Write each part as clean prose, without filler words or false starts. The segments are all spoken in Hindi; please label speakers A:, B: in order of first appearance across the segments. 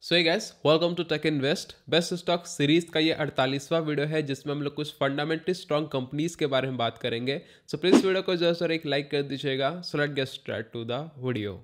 A: So guys welcome to tech invest. Best stock series का ये 48वां वीडियो है जिसमें हम लोग कुछ फंडामेंटली स्ट्रॉन्ग कंपनीज के बारे में बात करेंगे। सो प्लीज वीडियो को जो है एक लाइक कर दीजिएगा। So let's get start to the video.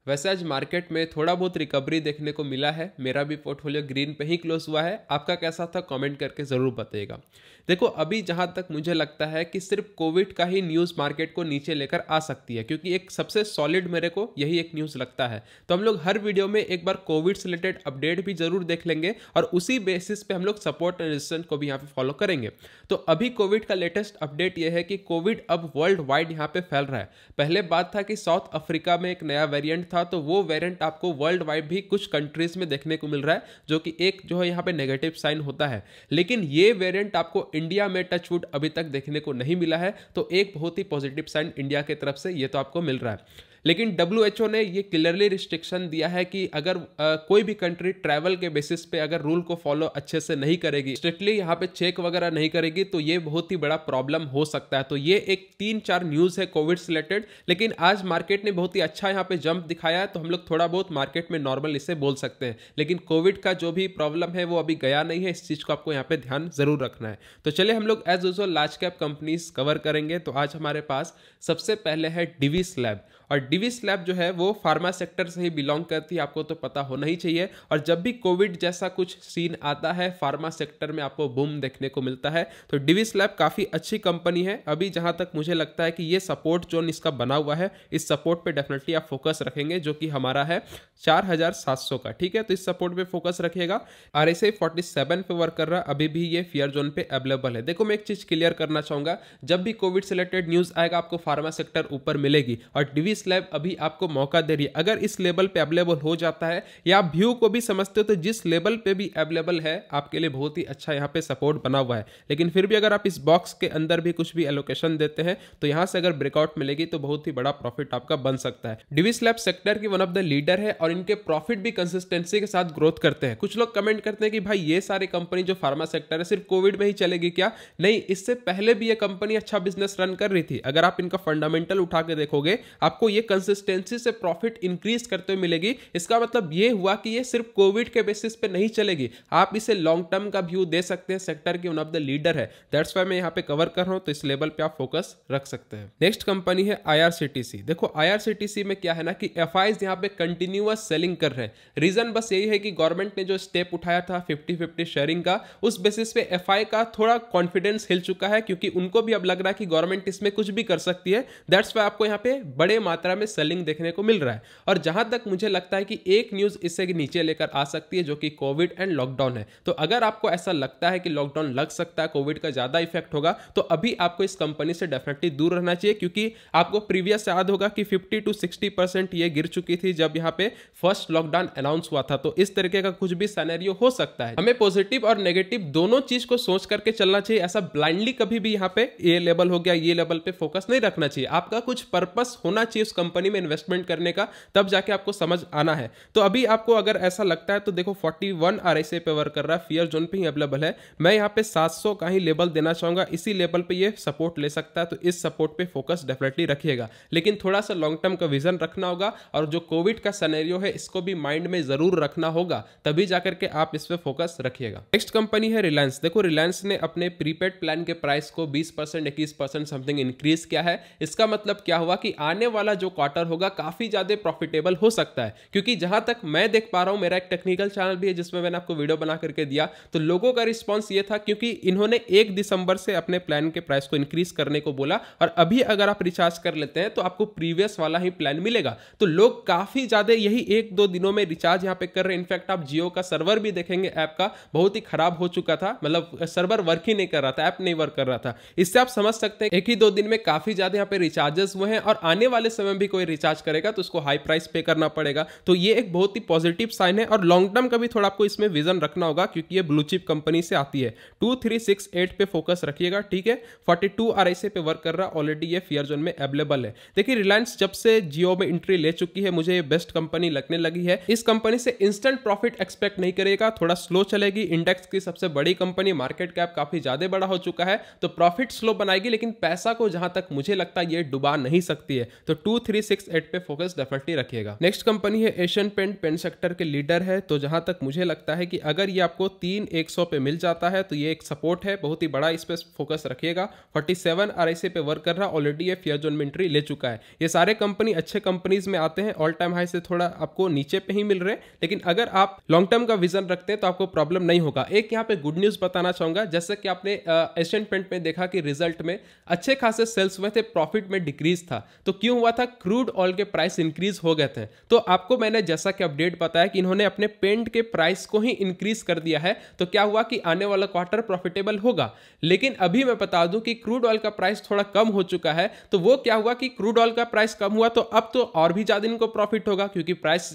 A: वैसे आज मार्केट में थोड़ा बहुत रिकवरी देखने को मिला है। मेरा भी पोर्टफोलियो ग्रीन पे ही क्लोज हुआ है। आपका कैसा था कमेंट करके ज़रूर बताइएगा। देखो अभी जहां तक मुझे लगता है कि सिर्फ कोविड का ही न्यूज़ मार्केट को नीचे लेकर आ सकती है, क्योंकि एक सबसे सॉलिड मेरे को यही एक न्यूज़ लगता है। तो हम लोग हर वीडियो में एक बार कोविड से रिलेटेड अपडेट भी जरूर देख लेंगे और उसी बेसिस पे हम लोग सपोर्ट एंड रेजिस्टेंस को भी यहाँ पे फॉलो करेंगे। तो अभी कोविड का लेटेस्ट अपडेट ये है कि कोविड अब वर्ल्ड वाइड यहाँ पे फैल रहा है। पहले बात था कि साउथ अफ्रीका में एक नया वेरिएंट था, तो वो वेरिएंट आपको वर्ल्ड वाइड भी कुछ कंट्रीज में देखने को मिल रहा है, जो कि एक जो है यहाँ पे नेगेटिव साइन होता है। लेकिन ये वेरिएंट आपको इंडिया में टचवुड अभी तक देखने को नहीं मिला है, तो एक बहुत ही पॉजिटिव साइन इंडिया की तरफ से ये तो आपको मिल रहा है। लेकिन WHO ने ये क्लियरली रिस्ट्रिक्शन दिया है कि अगर कोई भी कंट्री ट्रैवल के बेसिस पे अगर रूल को फॉलो अच्छे से नहीं करेगी, स्ट्रिक्टली यहाँ पे चेक वगैरह नहीं करेगी, तो ये बहुत ही बड़ा प्रॉब्लम हो सकता है। तो ये एक 3-4 न्यूज़ है कोविड से रिलेटेड। लेकिन आज मार्केट ने बहुत ही अच्छा यहाँ पे जंप दिखाया है, तो हम लोग थोड़ा बहुत मार्केट में नॉर्मल इसे बोल सकते हैं। लेकिन कोविड का जो भी प्रॉब्लम है वो अभी गया नहीं है, इस चीज़ को आपको यहाँ पे ध्यान जरूर रखना है। तो चलिए हम लोग as usual large cap companies cover करेंगे। तो आज हमारे पास सबसे पहले है डिविस लैब, और डिविस लैब जो है वो फार्मा सेक्टर से ही बिलोंग करती है, आपको तो पता होना ही चाहिए। और जब भी कोविड जैसा कुछ सीन आता है फार्मा सेक्टर में आपको बूम देखने को मिलता है। तो डिविस लैब काफ़ी अच्छी कंपनी है। अभी जहां तक मुझे लगता है कि ये सपोर्ट जोन इसका बना हुआ है, इस सपोर्ट पे डेफिनेटली आप फोकस रखेंगे, जो कि हमारा है 4700 का। ठीक है, तो इस सपोर्ट पे फोकस रखिएगा। RSI 47 पे वर्क कर रहा है, अभी भी ये फियर जोन पे अवेलेबल है। देखो मैं एक चीज क्लियर करना चाहूंगा, जब भी कोविड से रिलेटेड न्यूज आएगा आपको फार्मा सेक्टर ऊपर मिलेगी, और डिविस लैब अभी आपको मौका दे रही है। अगर इस लेवल पे अवेलेबल हो जाता है या आप व्यू को भी समझते हो, तो जिस लेवल पे भी अवेलेबल है आपके लिए बहुत ही अच्छा यहाँ पे सपोर्ट बना हुआ है। लेकिन फिर भी अगर आप इस बॉक्स के अंदर भी कुछ भी एलोकेशन देते हैं, तो यहां से अगर ब्रेकआउट मिलेगी तो बहुत ही बड़ा प्रॉफिट आपका बन सकता है। डिविस लैब सेक्टर की वन ऑफ द लीडर है और इनके प्रॉफिट भी कंसिस्टेंसी के साथ ग्रोथ करते हैं। कुछ लोग कमेंट करते हैं कि भाई ये सारी कंपनी जो फार्मा सेक्टर है सिर्फ कोविड में ही चलेगी क्या? नहीं, इससे पहले भी ये कंपनी अच्छा बिजनेस रन कर रही थी। अगर आप इनका फंडामेंटल उठा के देखोगे, आपको ये कंसिस्टेंसी से प्रॉफिट इंक्रीज करते हुए मिलेगी। इसका मतलब ये हुआ कि ये सिर्फ कोविड के बेसिस पे नहीं चलेगी, आप इसे लॉन्ग टर्म का व्यू दे सकते हैं। सेक्टर की वन ऑफ द लीडर है, दैट्स व्हाई मैं यहाँ पे कवर कर रहा हूं, तो इस लेवल पे आप फोकस रख सकते हैं। नेक्स्ट कंपनी है IRCTC। देखो IRCTC में क्या है ना कि FIs यहाँ पे कंटिन्यूअस सेलिंग कर रहे हैं। रीजन बस यही है कि गवर्नमेंट ने जो स्टेप उठाया था 50-50 शेयरिंग का, उस बेसिस पे FI का थोड़ा कॉन्फिडेंस हिल चुका है, क्योंकि उनको भी अब लग रहा है कि गवर्नमेंट इसमें कुछ भी कर सकती है। दैट्स व्हाई आपको यहाँ पे बड़े मात्रा में सेलिंग देखने को मिल रहा है। और जहां तक मुझे लगता है कि एक न्यूज इससे नीचे लेकर आ सकती है, जो कि कोविड एंड लॉकडाउन है। तो अगर आपको ऐसा लगता है कि लॉकडाउन लग सकता है, कोविड का ज्यादा इफेक्ट होगा, तो अभी आपको इस कंपनी से डेफिनेटली दूर रहना चाहिए, क्योंकि आपको प्रीवियस याद होगा कि 50-60% ये गिर चुकी थी जब यहाँ पे फर्स्ट लॉकडाउन अनाउंस हुआ था। तो इस तरीके का कुछ भी सिनेरियो हो सकता है। हमें पॉजिटिव और नेगेटिव दोनों चीज को सोच करके चलना चाहिए। ऐसा ब्लाइंडली कभी भी यहाँ पे ये लेवल हो गया ये लेवल पे फोकस नहीं रखना चाहिए। आपका कुछ पर्पस होना चाहिए उस कंपनी में इन्वेस्टमेंट करने का, तब जाके आपको समझ आना है। तो अभी आपको अगर ऐसा लगता है तो देखो 41 RSI पे वर्क कर रहा है, फियर जोन पे ही अवेलेबल है। मैं यहाँ पे 700 का ही लेवल देना चाहूंगा, इसी लेवल पे ये सपोर्ट ले सकता है। तो इस सपोर्ट पे फोकस डेफिनेटली रखिएगा, लेकिन थोड़ा सा लॉन्ग टर्म का विजन रखना होगा, और जो कोविड का सिनेरियो है इसको भी माइंड में जरूर रखना होगा, तभी जाकर के आप इस पे फोकस रखिएगा। नेक्स्ट कंपनी है रिलायंस। देखो रिलायंस ने अपने प्रीपेड प्लान के प्राइस को 20% 21% समथिंग इंक्रीज किया है। इसका मतलब क्या हुआ कि आने वाला जो क्वार्टर होगा काफी ज्यादा प्रॉफिटेबल हो सकता है, क्योंकि जहां तक मैं देख पा रहा हूं, मेरा एक टेक्निकल चैनल भी है जिसमें मैंने आपको वीडियो बना करके दिया, तो लोगों का रिस्पांस ये था, क्योंकि इन्होंने 1 दिसंबर से अपने प्लान के प्राइस को इंक्रीज करने को बोला, और अभी अगर आप रिचार्ज कर लेते हैं तो आपको प्रीवियस वाला ही प्लान मिलेगा। तो लोग काफी ज्यादा यही 1-2 दिनों में रिचार्ज यहाँ पे कर रहे हैं। इनफैक्ट आप जियो का सर्वर भी देखेंगे, ऐप का बहुत ही खराब हो चुका था, मतलब सर्वर वर्क ही नहीं कर रहा था, ऐप नहीं वर्क कर रहा था। इससे आप समझ सकते हैं 1 ही 2 दिन में काफी ज्यादा यहाँ पे रिचार्जेस हुए हैं, और आने वाले समय भी कोई रिचार्ज करेगा तो उसको हाई प्राइस पे करना पड़ेगा। तो ये एक बहुत ही पॉजिटिव साइन है, और लॉन्ग टर्म का भी थोड़ा आपको इसमें विजन रखना होगा, क्योंकि ये ब्लू चिप कंपनी से आती है। 2368 पे फोकस रखिएगा। ठीक है, 42 RSI पे वर्क कर रहा है, ऑलरेडी ये फियर जोन में अवेलेबल है। देखिए रिलायंस जब से जियो में एंट्री ले चुकी है, मुझे ये बेस्ट कंपनी लगने लगी है। इस कंपनी से इंस्टेंट प्रॉफिट एक्सपेक्ट नहीं करेगा, थोड़ा स्लो चलेगी। इंडेक्स की सबसे बड़ी कंपनी, मार्केट कैप काफी ज्यादा बड़ा हो चुका है, तो प्रॉफिट स्लो बनाएगी, लेकिन पैसा को जहां तक मुझे लगता है ये डुबा नहीं सकती है। तो 23 2368 पे फोकस डेफिनेटली रखिएगा। नेक्स्ट कंपनी है एशियन पेंट, पेंट सेक्टर के लीडर है। तो जहां तक मुझे लगता है कि अगर ये आपको 3100 पे मिल जाता है तो ये एक सपोर्ट है, बहुत ही बड़ा, इस पे फोकस रखिएगा। 47 RSI पे वर्क कर रहा, ऑलरेडी ये फियर जोन में एंट्री ले चुका है। ये सारे कंपनी अच्छे कंपनीज में आते हैं, ऑल टाइम हाई से थोड़ा आपको नीचे पे ही मिल रहे हैं, लेकिन अगर आप लॉन्ग टर्म का विजन रखते हैं तो आपको प्रॉब्लम नहीं होगा। एक यहाँ पे गुड न्यूज बताना चाहूंगा, जैसे कि आपने एशियन पेंट में देखा कि रिजल्ट में अच्छे खासे सेल्स हुए थे, प्रॉफिट में डिक्रीज था। तो क्यों हुआ था? क्रूड ऑयल के प्राइस इंक्रीज हो गए थे। तो आपको मैंने जैसा कि अपडेट बताया कि इन्होंने अपने पेंट के प्राइस को ही इंक्रीज कर दिया है, तो क्या हुआ कि आने वाला क्वार्टर प्रॉफिटेबल होगा। लेकिन अभी मैं बता दूं कि क्रूड ऑयल का प्राइस थोड़ा कम हो चुका है, तो वो क्या हुआ कि क्रूड ऑयल का प्राइस कम हुआ तो अब तो और भी ज्यादा इनको प्रॉफिट होगा क्योंकि प्राइस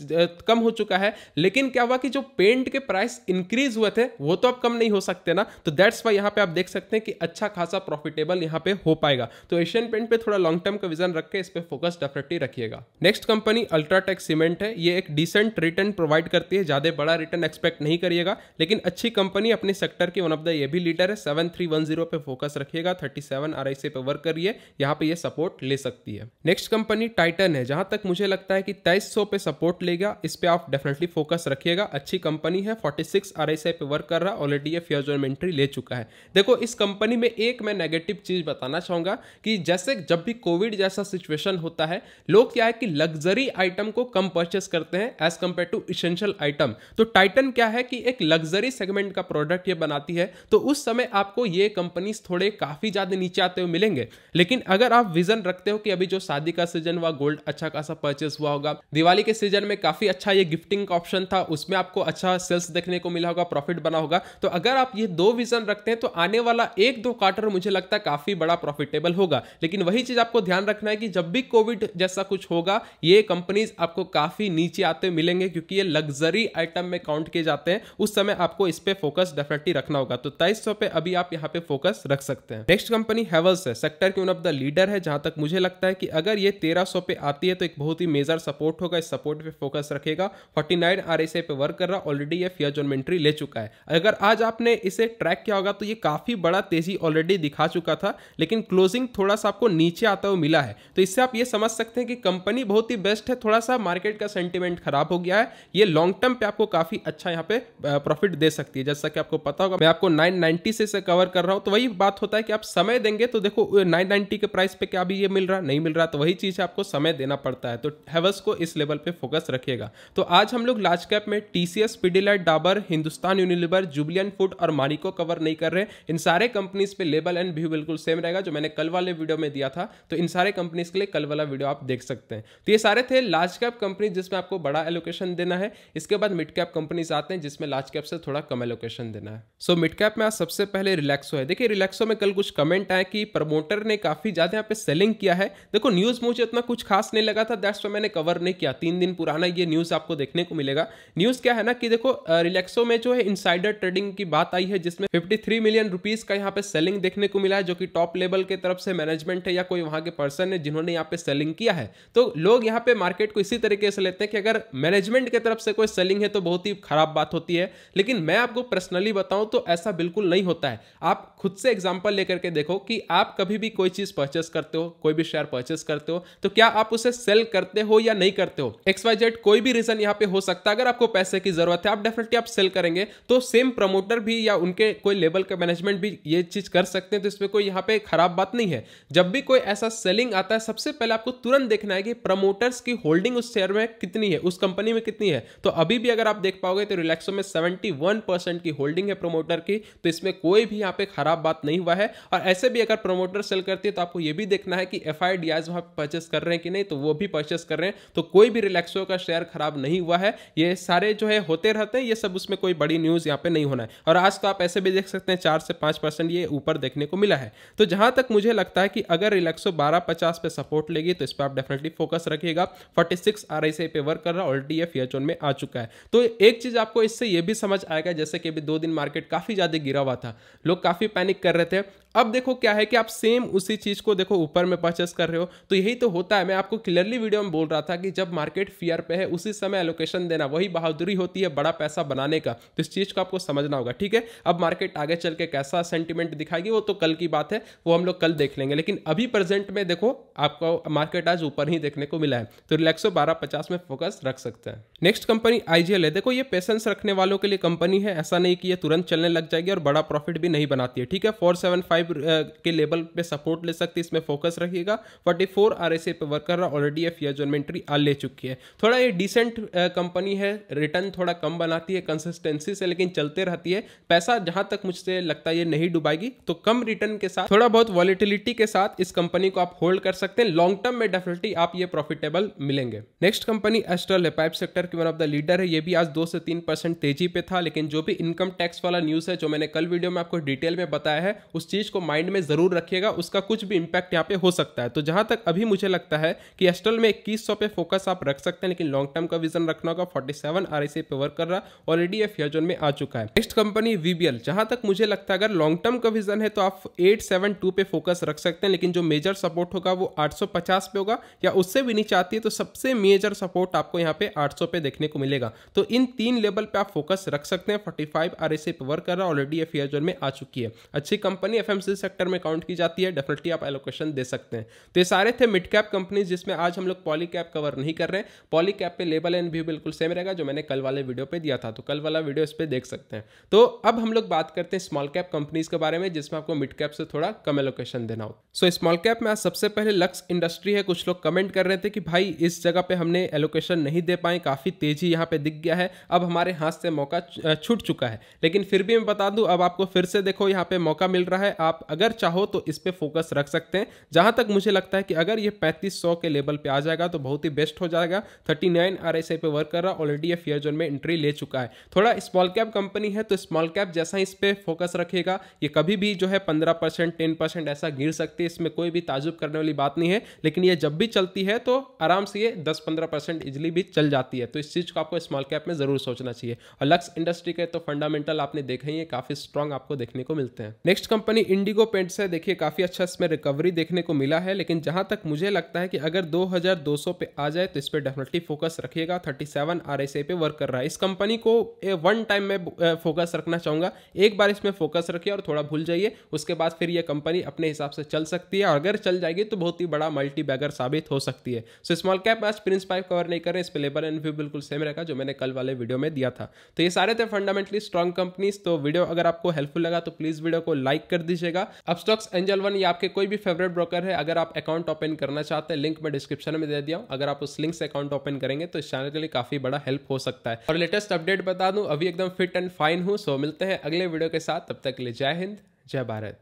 A: कम हो चुका है। लेकिन क्या हुआ कि जो पेंट के प्राइस इंक्रीज हुए थे वो तो अब कम नहीं हो सकते ना, तो दैट्स वाई यहां पे आप देख सकते हैं कि अच्छा खासा प्रॉफिटेबल यहां पे हो पाएगा। तो एशियन पेंट पे थोड़ा लॉन्ग टर्म का विजन रख के इस पे फोकस डेफिनेटली रखिएगा। नेक्स्ट कंपनी अल्ट्राटेक सीमेंट है। ये एक डिसेंट रिटर्न प्रोवाइड करती है, ज्यादा बड़ा रिटर्न एक्सपेक्ट नहीं करिएगा, लेकिन अच्छी कंपनी, अपने सेक्टर की वन ऑफ द ये भी लीडर है। 7310 पे फोकस रखिएगा, 37 RSI पे वर्क करिए, यहां पे ये सपोर्ट ले सकती है। नेक्स्ट कंपनी टाइटन है, जहां तक मुझे लगता है कि 2300 पे सपोर्ट लेगा, इस पे आप डेफिनेटली फोकस रखिएगा। अच्छी कंपनी है, 46 RSI पे वर्क कर रहा, ऑलरेडी ये फियर जोन में एंट्री ले चुका है। देखो इस कंपनी में एक मैं नेगेटिव चीज बताना चाहूंगा कि जैसे जब भी कोविड जैसा सिचुएशन होता है, लोग क्या है कि लग्जरी आइटम को कम परचेस करते हैं as compare to essential item. तो टाइटन क्या है कि एक लग्जरी सेगमेंट का प्रोडक्ट ये बनाती है, तो उस समय आपको ये कंपनीज थोड़े काफी ज्यादा नीचे आते हुए मिलेंगे। लेकिन अगर आप विजन रखते हो कि अभी जो शादी का सीजन हुआ, गोल्ड अच्छा खासा परचेस हुआ होगा, दिवाली के सीजन में काफी अच्छा ये गिफ्टिंग का ऑप्शन था, उसमें आपको अच्छा सेल्स देखने को मिला होगा, प्रॉफिट बना होगा, तो अगर आप ये दो विजन रखते हैं तो आने वाला 1-2 क्वार्टर मुझे लगता है काफी बड़ा प्रॉफिटेबल होगा। लेकिन वही चीज आपको ध्यान रखना है कि जब भी कोविड जैसा कुछ होगा, ये कंपनीज आपको काफी नीचे आते मिलेंगे क्योंकि ये लग्जरी आइटम में काउंट किए जाते हैं। उस समय आपको इस पे फोकस डेफिनेटली रखना होगा। तो 2300 पे अभी आप यहाँ पे फोकस रख सकते हैं। नेक्स्ट कंपनी हैवेल्स है, सेक्टर की वन ऑफ द लीडर है। जहां तक मुझे लगता है कि अगर ये 1300 पे आती है तो एक बहुत ही मेजर सपोर्ट होगा, इस सपोर्ट पे फोकस रखेगा। 49 RSI पे वर्क कर रहा, ऑलरेडी ये फियर जोन में एंट्री ले चुका है। अगर आज आपने इसे ट्रैक किया होगा तो ये काफी बड़ा तेजी ऑलरेडी दिखा चुका था, लेकिन क्लोजिंग थोड़ा सा आपको नीचे आता हुआ मिला है। तो इससे आप ये समझ सकते हैं कि कंपनी बहुत ही बेस्ट है, थोड़ा सा मार्केट का सेंटीमेंट खराब हो गया है, ये लॉन्ग टर्म पे आपको काफी अच्छा यहाँ पे प्रॉफिट दे सकती है। जैसा कि आपको पता होगा मैं आपको 990 से कवर कर रहा हूं, तो वही बात होता है कि आप समय देंगे तो देखो 990 के प्राइस पे क्या अभी ये मिल रहा, नहीं मिल रहा, तो वही चीज आपको समय देना पड़ता है। तो हैवेल्स को इस लेवल पे फोकस रखिएगा। तो आज हम लोग लार्ज कैप में TCS, Pidilite, Dabur, Hindustan Unilever, Jubilant food और मानिको कवर नहीं कर रहे। इन सारे कंपनीज पे लेबल एंड व्यू बिल्कुल सेम रहेगा जो मैंने कल वाले वीडियो में दिया था, तो इन सारे कंपनीज के लिए कल वाला वीडियो आप देख सकते हैं। तो ये सारे थे लार्ज कैप कंपनी जिसमें आपको बड़ा एलोकेशन देना है। इसके बाद मिड कैप कंपनीज आते हैं जिसमें लार्ज कैप से थोड़ा कम एलोकेशन देना है। सो मिड कैप में आज सबसे पहले रिलैक्सो है। देखिए रिलैक्सो में कल कुछ कमेंट आए कि प्रमोटर ने काफी ज्यादा यहाँ पे सेलिंग किया है। देखो न्यूज मुझे उतना कुछ खास नहीं लगा था, दैट्स व्हाई मैंने कवर नहीं किया। 3 दिन पुराना ये न्यूज आपको देखने को मिलेगा। न्यूज क्या है ना कि देखो रिलैक्सो में जो है इनसाइडर ट्रेडिंग की बात आई है, जिसमें 53 मिलियन रुपीस का यहाँ पे सेलिंग देखने को मिला है, जो कि टॉप लेवल के तरफ से मैनेजमेंट है या कोई वहां के पर्सन है जिन्होंने यहाँ पे सेलिंग किया है। तो लोग यहाँ पे मार्केट को इसी तरीके से लेते हैं कि अगर मैनेजमेंट की तरफ से कोई सेलिंग है तो बहुत ही खराब बात होती है। लेकिन मैं आपको पर्सनली बताऊं तो ऐसा बिल्कुल नहीं होता है। आप खुद से एग्जांपल लेकर के देखो कि आप कभी भी कोई चीज परचेस करते हो, कोई भी शेयर परचेस करते हो, तो क्या आप उसे सेल करते हो या नहीं करते हो? XYZ कोई भी रीजन यहाँ पे हो सकता है। अगर आपको पैसे की जरूरत है, आप डेफिनेटली आप सेल करेंगे, तो सेम प्रमोटर भी या उनके कोई लेवल का मैनेजमेंट भी ये चीज कर सकते हैं। तो इसमें कोई यहाँ पे खराब बात नहीं है। जब भी कोई ऐसा सेलिंग आता है, सबसे पहले आपको तुरंत देखना है कि प्रमोटर्स की होल्डिंग उस शेयर में कितनी है, उस कंपनी में कितनी है। तो अभी भी अगर आप देख पाओगे तो रिलैक्सो में 71% की होल्डिंग है प्रमोटर की, तो इसमें कोई भी यहाँ पे खराब बात नहीं हुआ है। और ऐसे भी अगर प्रमोटर सेल करती है तो आपको ये भी देखना है कि FIDIs वहां परचेस कर रहे हैं कि नहीं, तो वो भी परचेस कर रहे हैं। तो कोई भी रिलैक्सो का शेयर खराब नहीं हुआ है। ये सारे जो है होते रहते हैं, ये सब उसमें कोई बड़ी न्यूज यहाँ पे नहीं होना है। और आज तो आप ऐसे भी देख सकते हैं 4 से 5% ये ऊपर देखने को मिला है। तो जहां तक मुझे लगता है कि अगर रिलैक्सो 1250 पे सपोर्ट लेगी तो इस पर आप डेफिनेटली फोकस रखिएगा। 46 RSI पे वर्क कर रहा, ऑलरेडी ये फियर जोन में आ चुका है। तो एक चीज आपको इससे ये भी समझ आएगा, जैसे कि अभी 2 दिन मार्केट काफी ज्यादा गिरा हुआ था, लोग काफी पैनिक कर रहे थे। अब देखो क्या है कि आप सेम उसी चीज को देखो ऊपर में परचेस कर रहे हो, तो यही तो होता है। मैं आपको क्लियरली वीडियो में बोल रहा था कि जब मार्केट फियर पे है उसी समय एलोकेशन देना, वही बहादुरी होती है बड़ा पैसा बनाने का। तो इस चीज को आपको समझना होगा, ठीक है। अब मार्केट आगे चल के कैसा सेंटीमेंट दिखाएगी वो तो कल की बात है, वो हम लोग कल देख लेंगे। लेकिन अभी प्रेजेंट में देखो आपको मार्केट मार्केट आज ऊपर ही देखने को मिला है, तो रिलैक्सो 1250 में फोकस रख सकते हैं। नेक्स्ट कंपनी आईजीएल है। देखो ये पेशेंस रखने वालों के लिए कंपनी है, ऐसा नहीं कि ये तुरंत चलने लग जाएगी और बड़ा प्रॉफिट भी नहीं बनाती है, ठीक है। 475 के लेवल पे सपोर्ट ले सकती है, इसमें फोकस रखिएगा। 44 आरएसए पे वर्क कर रहा, ऑलरेडी फियर जोन में एंट्री ले चुकी है। थोड़ा ये डिसेंट कंपनी है, रिटर्न थोड़ा कम बनाती है कंसिस्टेंसी से, लेकिन चलते रहती है। पैसा जहां तक मुझसे लगता है ये नहीं डुबाएगी, तो कम रिटर्न के साथ थोड़ा बहुत वॉलिटिलिटी के साथ इस कंपनी को आप होल्ड कर सकते हैं। लॉन्ग टर्म में डेफिनेटली आप ये प्रॉफिटेबल मिलेंगे। नेक्स्ट कंपनी एस्ट्रल है, पाइप सेक्टर की वन ऑफ द लीडर है। ये भी आज 2 से 3% तेजी पे था, लेकिन जो भी इनकम टैक्स वाला न्यूज है जो मैंने कल वीडियो में आपको डिटेल में बताया है, उस चीज को माइंड में जरूर रखिएगा, उसका कुछ भी इंपैक्ट यहाँ पे हो सकता है। तो जहां तक अभी मुझे लगता है कि एस्ट्रल में 2100 पे फोकस आप रख सकते हैं, लेकिन लॉन्ग टर्म का विजन रखना होगा। 47 आरएसए पे वर्क कर रहा, ऑलरेडी ये फेयर जोन में आ चुका है। नेक्स्ट कंपनी वीबीएल, जहां तक मुझे लगता है अगर लॉन्ग टर्म का विजन है तो आप 872 पे फोकस रख सकते हैं, लेकिन जो मेजर सपोर्ट होगा वो 850 पे होगा, या उससे भी नीचे आती है तो सबसे मेजर सपोर्ट आपको यहाँ पे 800 पे देखने को मिलेगा। तो इन 3 लेवल पे आप फोकस रख सकते हैं। 45 आरएसए पे वर्क कर रहा, ऑलरेडी ये फेयर जोन में आ चुकी है। अच्छी कंपनी एफएमसीजी सेक्टर में काउंट की जाती है, डेफिनेटली आप एलोकेशन दे सकते हैं। तो ये सारे थे मिड कैप कंपनीज, जिसमें आज हम लोग पॉली कैप कवर नहीं कर रहे हैं। पॉली कैप पे लेवल एंड व्यू बिल्कुल सेम रहेगा जो मैंने कल वाले वीडियो पे दिया था, तो कल वाला वीडियो इस पे देख सकते हैं। तो अब हम लोग बात करते हैं स्मॉल कैप कंपनीज के बारे में, जिसमें आपको मिड कैप से थोड़ा कम एलोकेशन देना हो। सो स्मॉल कैप में आज सबसे पहले लक्स इंडस्ट्री है। कुछ लोग कमेंट कर रहे थे कि भाई इस जगह पे हमने एलोकेशन नहीं दे पाए, काफी तेजी यहाँ पे दिख गया है, अब हमारे हाथ से मौका छूट चुका है। लेकिन फिर भी मैं बता दूं, अब आपको फिर से देखो यहाँ पे मौका मिल रहा है, आप अगर चाहो तो इस पे फोकस रख सकते हैं। जहां तक मुझे लगता है कि अगर ये 3500 के लेवल पे आ जाएगा तो बहुत ही बेस्ट हो जाएगा। 39 आरएसआई पे वर्क कर रहा, ऑलरेडी ये फेयर जोन में एंट्री ले चुका है। थोड़ा स्मॉल कैप कंपनी है, तो स्मॉल कैप जैसा इस पे फोकस रखेगा, ये कभी भी जो है 15% 10% ऐसा गिर सकती है, इसमें कोई भी ताजुब करने वाली बात नहीं है। लेकिन ये जब भी चलती है तो आराम से ये 10-15% इजिली भी चल जाती है, तो इस चीज को आपको स्मॉल कैप में जरूर सोचना चाहिए। और लक्स इंडस्ट्री के तो फंडामेंटल आपने देखा ही है, काफी स्ट्रॉन्ग आपको देखने को मिलते हैं। नेक्स्ट कंपनी इंडिगो पेंट्स है। देखिए काफी अच्छा इसमें रिकवरी देखने को मिला है, लेकिन जहां तक मुझे लगता है कि अगर 2200 पे आ जाए तो इस पे डेफिनेटली फोकस रखिएगा। 37 आरएसआई पे वर्क कर रहा है। इस कंपनी को वन टाइम में फोकस रखना चाहूंगा, एक बार इसमें फोकस रखिए और थोड़ा भूल जाइए, उसके बाद फिर ये कंपनी अपने हिसाब से चल सकती है, और अगर चल जाएगी तो बहुत ही बड़ा मल्टी बैगर साबित हो सकती है। सो स्मॉल कैप आज प्रिंस पाइप कवर नहीं कर रहे, इस पे लेवल एंड व्यू बिल्कुल सेम रहेगा जो मैंने कल वाले वीडियो में दिया था। तो ये सारे थे फंडामेंटली स्ट्रॉन्ग कंपनीज। तो वीडियो अगर आपको हेल्पफुल लगा तो प्लीज वीडियो को लाइक कर दीजिएगा। अपस्टॉक्स एंजल वन ये आपके कोई भी फेवरेट ब्रोकर है, अगर आप अकाउंट ओपन करना चाहते हैं, लिंक मैं डिस्क्रिप्शन में दे दिया हूं। अगर आप उस लिंक से अकाउंट ओपन करेंगे तो इस चैनल के लिए काफी बड़ा हेल्प हो सकता है। और लेटेस्ट अपडेट बता दूं, अभी एकदम फिट एंड फाइन हूं। सो मिलते हैं अगले वीडियो के साथ, तब तक के लिए जय हिंद, जय भारत।